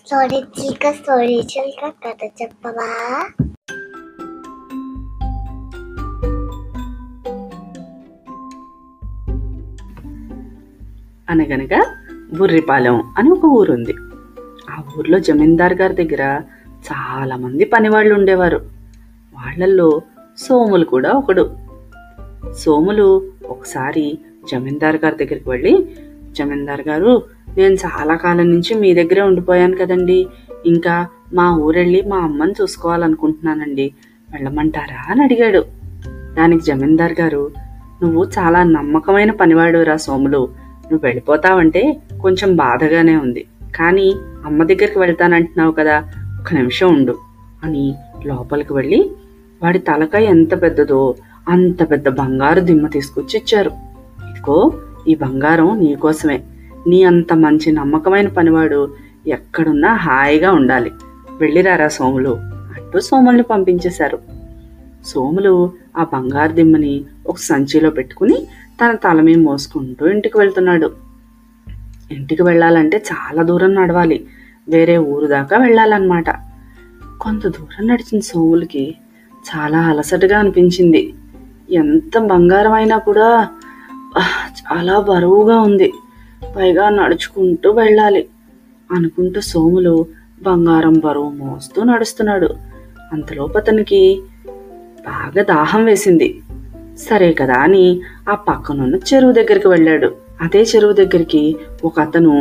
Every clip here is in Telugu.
స్టోరీ చిలుక కథ చెప్పవా? అనగనగా బుర్రిపాలెం అని ఒక ఊరుంది. ఆ ఊర్లో జమీందార్ గారి దగ్గర చాలా మంది పనివాళ్ళు ఉండేవారు. వాళ్ళల్లో సోములు కూడా ఒకడు. సోములు ఒకసారి జమీందార్ గారి దగ్గరికి వెళ్ళి, జమీందార్ గారు, నేను చాలా కాలం నుంచి మీ దగ్గరే ఉండిపోయాను కదండి, ఇంకా మా ఊరెళ్ళి మా అమ్మని చూసుకోవాలనుకుంటున్నానండి, వెళ్ళమంటారా అని అడిగాడు. దానికి జమీందార్ గారు, నువ్వు చాలా నమ్మకమైన పనివాడురా సోములు, నువ్వు వెళ్ళిపోతావంటే కొంచెం బాధగానే ఉంది, కానీ అమ్మ దగ్గరికి వెళ్తానంటున్నావు కదా, ఒక్క నిమిషం ఉండు అని లోపలికి వెళ్ళి వాడి తలకాయ ఎంత పెద్దదో అంత పెద్ద బంగారు దిమ్మ తీసుకొచ్చి ఇచ్చారు. ఇదిగో, ఈ బంగారం నీకోసమే, నీ అంత మంచి నమ్మకమైన పనివాడు ఎక్కడున్నా హాయిగా ఉండాలి, వెళ్ళిరారా సోములు అంటూ సోముల్ని పంపించేశారు. సోములు ఆ బంగారు దిమ్మని ఒక సంచిలో పెట్టుకుని తన తల మీద మోసుకుంటూ ఇంటికి వెళ్తున్నాడు. ఇంటికి వెళ్ళాలంటే చాలా దూరం నడవాలి, వేరే ఊరు దాకా వెళ్ళాలన్నమాట. కొంత దూరం నడిచిన సోములకి చాలా అలసటగా అనిపించింది. ఎంత బంగారం అయినా కూడా చాలా బరువుగా ఉంది, పైగా నడుచుకుంటూ వెళ్ళాలి అనుకుంటూ సోములు బంగారం బరువు మోస్తూ నడుస్తున్నాడు. అంతలోపు అతనికి బాగా దాహం వేసింది. సరే కదా అని ఆ పక్కనున్న చెరువు దగ్గరికి వెళ్ళాడు. అదే చెరువు దగ్గరికి ఒక అతను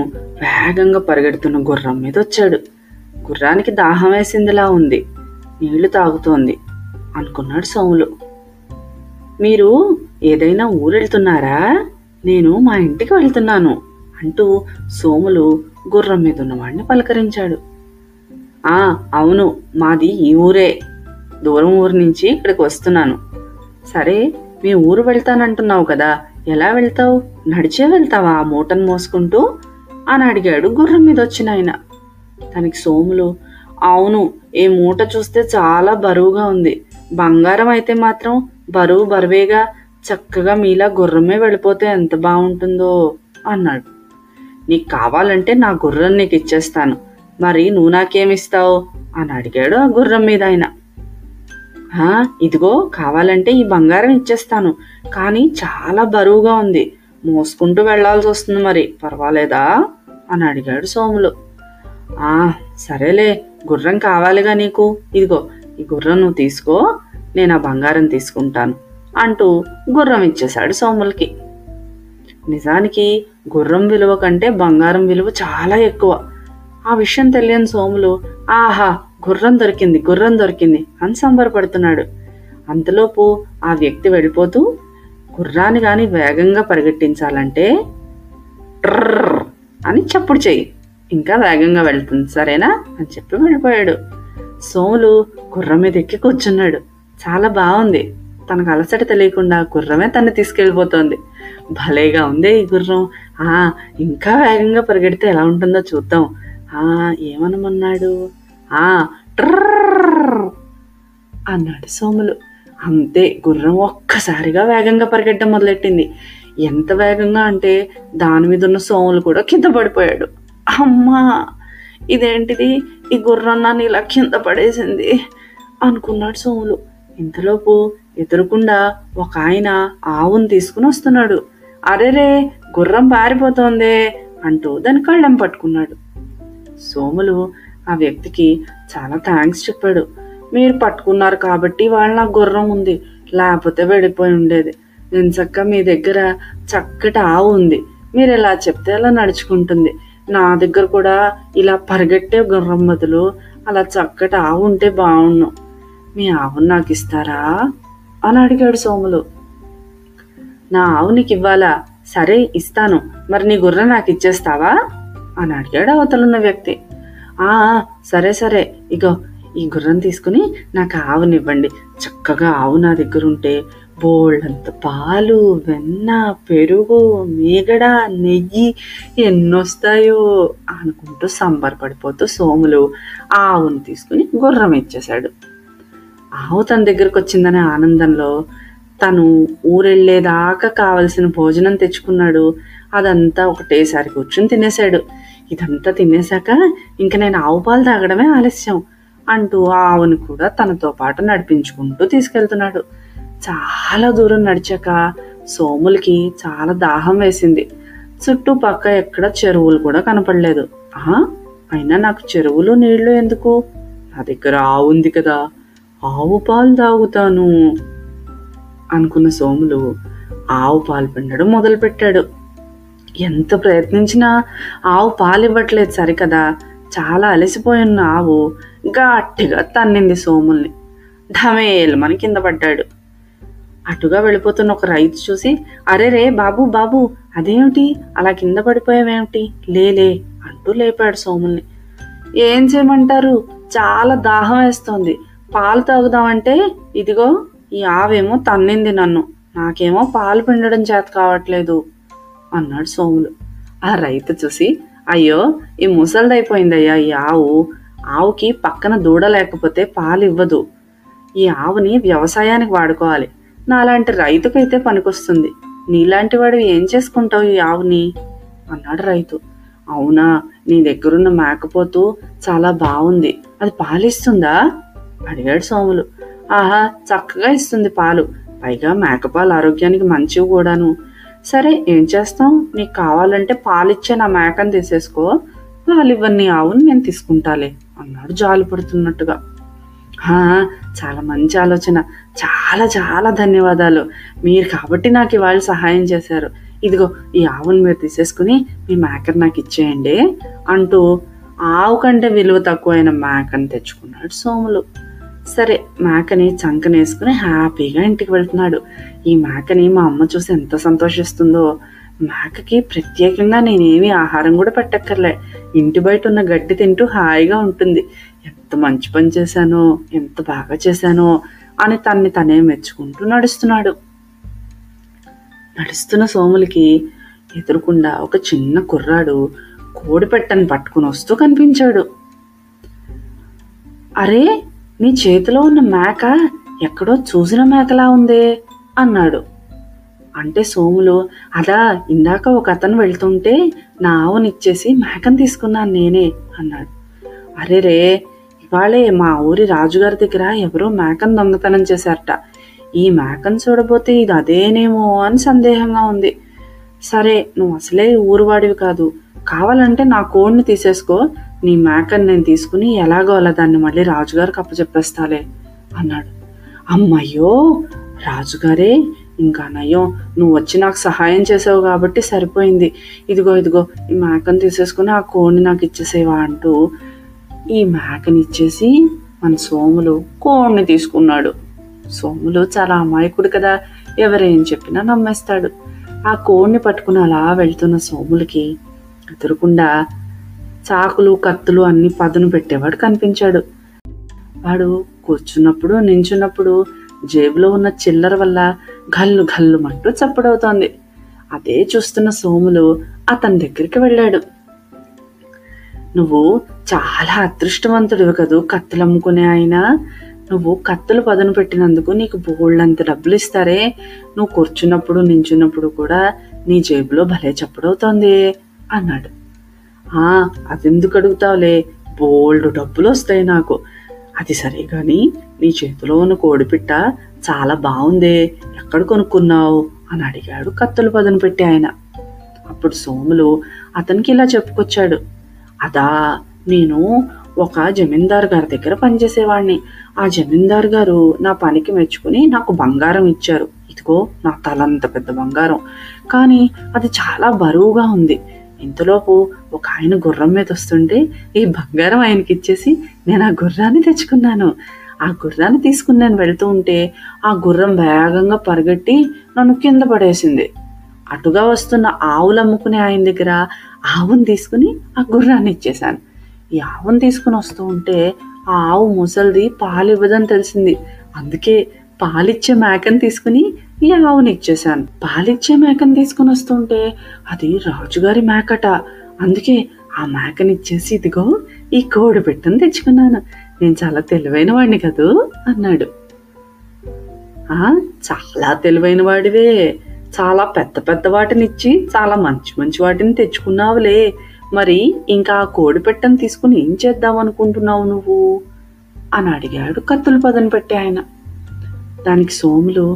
వేగంగా పరిగెడుతున్న గుర్రం మీద వచ్చాడు. గుర్రానికి దాహం వేసిందిలా ఉంది, నీళ్లు తాగుతోంది అనుకున్నాడు సోములు. మీరు ఏదైనా ఊరెళ్తున్నారా? నేను మా ఇంటికి వెళ్తున్నాను అంటూ సోములు గుర్రం మీద ఉన్నవాడిని పలకరించాడు. అవును, మాది ఈ ఊరే, దూరం ఊరు నుంచి ఇక్కడికి వస్తున్నాను. సరే, మీ ఊరు వెళ్తానంటున్నావు కదా, ఎలా వెళ్తావు? నడిచే వెళ్తావా ఆ మూటను మోసుకుంటూ అని అడిగాడు గుర్రం మీద వచ్చిన ఆయన. తనకి సోములు, అవును, ఈ మూట చూస్తే చాలా బరువుగా ఉంది, బంగారం అయితే మాత్రం బరువేగా, చక్కగా మీలా గుర్రమే వెళ్ళిపోతే ఎంత బాగుంటుందో అన్నాడు. నీకు కావాలంటే నా గుర్రం నీకు ఇచ్చేస్తాను, మరి నువ్వు నాకేమిస్తావు అని అడిగాడు ఆ గుర్రం మీద ఆయన. ఇదిగో, కావాలంటే ఈ బంగారం ఇచ్చేస్తాను, కానీ చాలా బరువుగా ఉంది, మోసుకుంటూ వెళ్లాల్సి వస్తుంది, మరి పర్వాలేదా అని అడిగాడు సోములు. సరేలే, గుర్రం కావాలిగా నీకు, ఇదిగో ఈ గుర్రం నువ్వు తీసుకో, నేను ఆ బంగారం తీసుకుంటాను అంటూ గుర్రం ఇచ్చేశాడు సోములకి. నిజానికి గుర్రం విలువ కంటే బంగారం విలువ చాలా ఎక్కువ. ఆ విషయం తెలియని సోములు, ఆహా, గుర్రం దొరికింది అని సంబరపడుతున్నాడు. అంతలోపు ఆ వ్యక్తి వెళ్ళిపోతూ, గుర్రాన్ని గాని వేగంగా పరిగెట్టించాలంటే ట్రర్ అని చప్పుడు చెయ్యి, ఇంకా వేగంగా వెళ్తుంది, సరేనా అని చెప్పి వెళ్ళిపోయాడు. సోములు గుర్రం మీద ఎక్కి కూర్చున్నాడు. చాలా బాగుంది, తనకు అలసట తెలియకుండా గుర్రమే తన్ని తీసుకెళ్ళిపోతోంది. భలేగా ఉంది ఈ గుర్రం, ఇంకా వేగంగా పరిగెడితే ఎలా ఉంటుందో చూద్దాం, ఏమనమన్నాడు, ట్రర్ అన్నాడు సోములు. అంతే, గుర్రం ఒక్కసారిగా వేగంగా పరిగెట్టడం మొదలెట్టింది. ఎంత వేగంగా అంటే దాని మీద ఉన్న సోములు కూడా కింద పడిపోయాడు. అమ్మా, ఇదేంటిది, ఈ గుర్రం నన్ను ఇలా కింద పడేసింది అనుకున్నాడు సోములు. ఇంతలోపు ఎదురుకుండా ఒక ఆయన ఆవును తీసుకుని వస్తున్నాడు. అరేరే, గుర్రం పారిపోతోందే అంటూ దాని కళ్ళెం పట్టుకున్నాడు. సోములు ఆ వ్యక్తికి చాలా థ్యాంక్స్ చెప్పాడు. మీరు పట్టుకున్నారు కాబట్టి వాళ్ళ నా గుర్రం ఉంది, లేకపోతే వెళ్ళిపోయి ఉండేది. నేను చక్క మీ దగ్గర చక్కటి ఆవు ఉంది, మీరు ఎలా చెప్తే అలా నడుచుకుంటుంది, నా దగ్గర కూడా ఇలా పరిగెట్టే గుర్రం బదులు అలా చక్కటి ఆవు ఉంటే బాగుండు, మీ ఆవును నాకు ఇస్తారా అని అడిగాడు సోములు. నా ఆవు నీకు ఇవ్వాలా? సరే, ఇస్తాను, మరి నీ గుర్రం నాకు ఇచ్చేస్తావా అని అడిగాడు అవతలున్న వ్యక్తి. సరే, ఇగో ఈ గుర్రం తీసుకుని నాకు ఆవునివ్వండి, చక్కగా ఆవు నా దగ్గర ఉంటే బోళ్ళంత పాలు, వెన్న, పెరుగు, మీగడ, నెయ్యి ఎన్నొస్తాయో అనుకుంటూ సంబరపడిపోతూ సోములు ఆవును తీసుకుని గుర్రం ఇచ్చేశాడు. ఆవు తన దగ్గరకు వచ్చిందనే ఆనందంలో తను ఊరెళ్ళేదాకా కావలసిన భోజనం తెచ్చుకున్నాడు. అదంతా ఒకటేసారి కూర్చుని తినేశాడు. ఇదంతా తినేశాక ఇంక నేను ఆవు పాలు తాగడమే ఆలస్యం అంటూ ఆవుని కూడా తనతో పాటు నడిపించుకుంటూ తీసుకెళ్తున్నాడు. చాలా దూరం నడిచాక సోములకి చాలా దాహం వేసింది. చుట్టుపక్క ఎక్కడ చెరువులు కూడా కనపడలేదు. అయినా నాకు చెరువులు నీళ్లు ఎందుకు, నా దగ్గర ఆవు ఉంది కదా, ఆవు పాలు తాగుతాను అనుకున్న సోములు ఆవు పాలు పిండడం మొదలుపెట్టాడు. ఎంత ప్రయత్నించినా ఆవు పాలు ఇవ్వట్లేదు సరికదా. చాలా అలసిపోయిన ఆవు గట్టిగా తన్నింది సోముల్ని. ఢమేల్మని కింద పడ్డాడు. అటుగా వెళ్ళిపోతున్న ఒక రైతు చూసి, అరే రే బాబు బాబు, అదేమిటి అలా కింద పడిపోయావేమిటి, లేలే అంటూ లేపాడు సోముల్ని. ఏం చేయమంటారు, చాలా దాహం వేస్తోంది, పాలు తాగుదామంటే ఇదిగో ఈ ఆవేమో తన్నింది నన్ను, నాకేమో పాలు పిండడం చేత కావట్లేదు అన్నాడు సోములు. ఆ రైతు చూసి, అయ్యో ఈ ముసలిదైపోయిందయ్యా ఈ ఆవుకి పక్కన దూడ లేకపోతే పాలు ఇవ్వదు. ఈ ఆవుని వ్యవసాయానికి వాడుకోవాలి, నాలాంటి రైతుకైతే పనికొస్తుంది, నీలాంటి వాడు ఏం చేసుకుంటావు ఈ ఆవుని అన్నాడు రైతు. అవునా, నీ దగ్గరున్న మేకపోతు చాలా బాగుంది, అది పాలిస్తుందా అడిగాడు సోములు. ఆహా, చక్కగా ఇస్తుంది పాలు, పైగా మేకపాలు ఆరోగ్యానికి మంచివి కూడాను. సరే ఏం చేస్తాం, నీకు కావాలంటే పాలిచ్చే నా మేకను తీసేసుకో, పాలివ్వని ఆవుని నేను తీసుకుంటాలే అన్నాడు జాలి పడుతున్నట్టుగా. చాలా మంచి ఆలోచన, చాలా చాలా ధన్యవాదాలు, మీరు కాబట్టి నాకు ఇవాళ సహాయం చేశారు, ఇదిగో ఈ ఆవుని మీరు తీసేసుకుని మీ మేకను నాకు ఇచ్చేయండి అంటూ ఆవు కంటే విలువ తక్కువైన మేకను తెచ్చుకున్నాడు సోములు. సరే మేకని చంకనేసుకుని హ్యాపీగా ఇంటికి వెళ్తున్నాడు. ఈ మేకని మా అమ్మ చూసి ఎంత సంతోషిస్తుందో. మేకకి ప్రత్యేకంగా నేనేమి ఆహారం కూడా పెట్టక్కర్లే, ఇంటి బయట ఉన్న గడ్డి తింటూ హాయిగా ఉంటుంది, ఎంత మంచి పని చేశానో, ఎంత బాగా చేశానో అని తన్ని తనే మెచ్చుకుంటూ నడుస్తున్నాడు. నడుస్తున్న సోములకి ఎదురుకుండా ఒక చిన్న కుర్రాడు కోడి పెట్టని పట్టుకుని వస్తూ కనిపించాడు. అరే, నీ చేతిలో ఉన్న మేక ఎక్కడో చూసిన మేకలా ఉందే అన్నాడు. అంటే సోములు, అదా ఇందాక ఒక అతను వెళ్తుంటే నా ఆవునిచ్చేసి మేకను తీసుకున్నాను నేనే అన్నాడు. అరే రే, ఇవాళే మా ఊరి రాజుగారి దగ్గర ఎవరో మేకను దొంగతనం చేశారట, ఈ మేకను చూడబోతే ఇది అదేనేమో అని సందేహంగా ఉంది. సరే నువ్వు అసలే ఊరువాడివి కాదు, కావాలంటే నా కోడిని తీసేసుకో, నీ మేకని నేను తీసుకుని ఎలాగో అలా దాన్ని మళ్ళీ రాజుగారికి అప్పచెప్పేస్తాలే అన్నాడు. అమ్మయ్యో రాజుగారే, ఇంకా నయ్యో నువ్వు వచ్చి నాకు సహాయం చేసావు కాబట్టి సరిపోయింది, ఇదిగో ఈ మేకను తీసేసుకుని ఆ కోడిని నాకు ఇచ్చేసేవా అంటూ ఈ మేకని ఇచ్చేసి మన సోములు కోడిని తీసుకున్నాడు. సోములు చాలా అమాయకుడు కదా, ఎవరేం చెప్పినా నమ్మేస్తాడు. ఆ కోడిని పట్టుకుని అలా వెళ్తున్న సోములకి ఎదురుకుండా చాకులు కత్తులు అన్ని పదును పెట్టేవాడు కనిపించాడు. వాడు కూర్చున్నప్పుడు నించున్నప్పుడు జేబులో ఉన్న చిల్లర వల్ల గల్లు గల్లుమంటూ చప్పుడవుతోంది. అదే చూస్తున్న సోములు అతని దగ్గరికి వెళ్ళాడు. నువ్వు చాలా అదృష్టవంతుడివి కదూ కత్తులు అమ్ముకునే ఆయన, నువ్వు కత్తులు పదును పెట్టినందుకు నీకు బోళ్ళంత డబ్బులు ఇస్తారే, నువ్వు కూర్చున్నప్పుడు నించున్నప్పుడు కూడా నీ జేబులో భలే చప్పుడవుతోంది అన్నాడు. అదెందుకు అడుగుతావులే, బోల్డ్ డబ్బులు వస్తాయి నాకు. అది సరే గాని నీ చేతిలో ఉన్న కోడిపిట్ట చాలా బాగుందే, ఎక్కడ కొనుక్కున్నావు అని అడిగాడు కత్తులు పదును పెట్టి ఆయన. అప్పుడు సోములు అతనికి ఇలా చెప్పుకొచ్చాడు. అదా, నేను ఒక జమీందారు గారి దగ్గర పనిచేసేవాడిని. ఆ జమీందారు గారు నా పనికి మెచ్చుకుని నాకు బంగారం ఇచ్చారు. ఇదిగో నా తలంత పెద్ద బంగారం, కానీ అది చాలా బరువుగా ఉంది. ఇంతలోపు ఒక ఆయన గుర్రం మీద వస్తుంటే ఈ బంగారం ఆయనకి ఇచ్చేసి నేను ఆ గుర్రాన్ని తెచ్చుకున్నాను. ఆ గుర్రాన్ని తీసుకుని నేను వెళ్తూ ఉంటే ఆ గుర్రం వేగంగా పరిగెట్టి నన్ను కింద పడేసింది. అటుగా వస్తున్న ఆవులు అమ్ముకునే ఆయన దగ్గర ఆవును తీసుకుని ఆ గుర్రాన్ని ఇచ్చేశాను. ఈ ఆవును తీసుకుని వస్తూ ఉంటే ఆ ఆవు ముసలిది పాలు ఇవ్వదని తెలిసింది. అందుకే పాలిచ్చే మేకను తీసుకుని ఈ ఆవుని ఇచ్చేశాను. పాలిచ్చే మేకను తీసుకుని వస్తుంటే అది రాజుగారి మేకట. అందుకే ఆ మేకని ఇచ్చేసి ఇదిగో ఈ కోడి పెట్టని తెచ్చుకున్నాను. నేను చాలా తెలివైన వాడిని కదూ అన్నాడు. చాలా తెలివైన వాడివే, చాలా పెద్ద పెద్ద వాటిని ఇచ్చి చాలా మంచి మంచి వాటిని తెచ్చుకున్నావులే. మరి ఇంకా ఆ కోడి పెట్టను తీసుకుని ఏం చేద్దాం అనుకుంటున్నావు నువ్వు అని అడిగాడు కత్తులు పదును పెట్టి ఆయన. దానికి సోములు,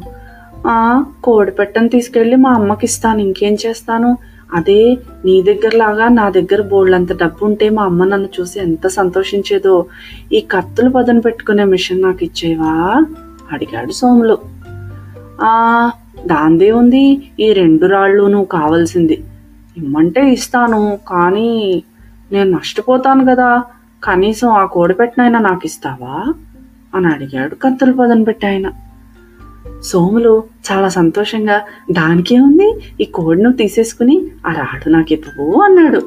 కోడి పెట్టను తీసుకెళ్ళి మా అమ్మకి ఇస్తాను, ఇంకేం చేస్తాను, అదే నీ దగ్గరలాగా నా దగ్గర బోళ్ళంత డబ్బు ఉంటే మా అమ్మ నన్ను చూసి ఎంత సంతోషించేదో, ఈ కత్తులు పదును పెట్టుకునే మిషన్ నాకు ఇచ్చేవా అడిగాడు సోములు. దాందే ఉంది, ఈ 2 రాళ్ళు నువ్వు కావాల్సింది, ఇమ్మంటే ఇస్తాను, కానీ నేను నష్టపోతాను కదా, కనీసం ఆ కోడి పెట్టనైనా నాకు ఇస్తావా అని అడిగాడు కత్తులు పదును పెట్టి ఆయన. సోములు చాలా సంతోషంగా, దానికే ఉంది, ఈ కోడి నువ్వు తీసేసుకుని ఆ రాళ్ళు నాకు ఇవ్వవు అన్నాడు.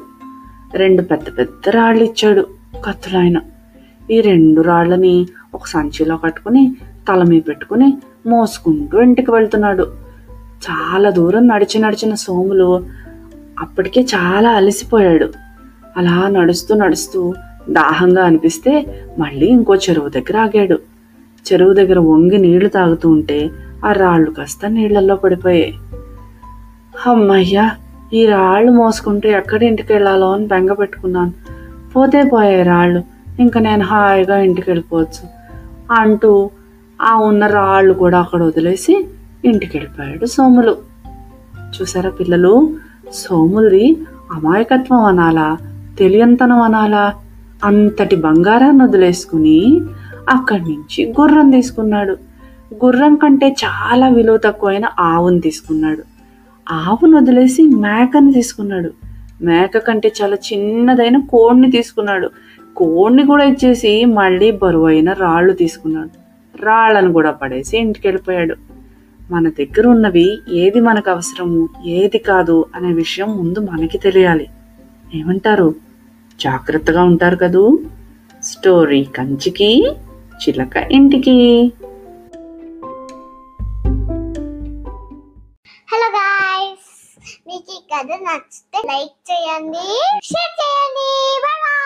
2 పెద్ద పెద్ద రాళ్ళు ఇచ్చాడు కత్తులు ఆయన. ఈ 2 రాళ్ళని ఒక సంచిలో కట్టుకుని తల మీద పెట్టుకుని మోసుకుంటూ ఇంటికి వెళ్తున్నాడు. చాలా దూరం నడిచిన సోములు అప్పటికే చాలా అలసిపోయాడు. అలా నడుస్తూ నడుస్తూ దాహంగా అనిపిస్తే మళ్ళీ ఇంకో చెరువు దగ్గర ఆగాడు. చెరువు దగ్గర వంగి నీళ్లు తాగుతూ ఉంటే ఆ రాళ్ళు కాస్త నీళ్లలో పడిపోయాయి. అమ్మయ్యా, ఈ రాళ్ళు మోసుకుంటూ ఎక్కడ ఇంటికి వెళ్ళాలో అని బెంగ పెట్టుకున్నాను, పోతే పోయాయి రాళ్ళు, ఇంకా నేను హాయిగా ఇంటికి వెళ్ళిపోవచ్చు అంటూ ఆ ఉన్న రాళ్ళు కూడా అక్కడ వదిలేసి ఇంటికి వెళ్ళిపోయాడు సోములు. చూసారా పిల్లలు, సోములది అమాయకత్వం అనాలా, తెలియంతనం అనాలా, అంతటి బంగారాన్ని వదిలేసుకుని అక్కడి నుంచి గుర్రం తీసుకున్నాడు. గుర్రం కంటే చాలా విలువ తక్కువైన ఆవును తీసుకున్నాడు. ఆవును వదిలేసి మేకని తీసుకున్నాడు. మేక కంటే చాలా చిన్నదైన కోడిని తీసుకున్నాడు. కోడిని కూడా ఇచ్చేసి మళ్ళీ బరువైన రాళ్ళు తీసుకున్నాడు. రాళ్ళను కూడా పడేసి ఇంటికి వెళ్ళిపోయాడు. మన దగ్గర ఉన్నవి ఏది మనకు అవసరము, ఏది కాదు అనే విషయం ముందు మనకి తెలియాలి. ఏమంటారు? జాగ్రత్తగా ఉంటారు కదూ. స్టోరీ కంచికి, చిలక ఇంటికి. హలో గాయ్స్, మీకు ఈ కథ నచ్చితే లైక్ చేయండి, షేర్ చేయండి. Bye bye.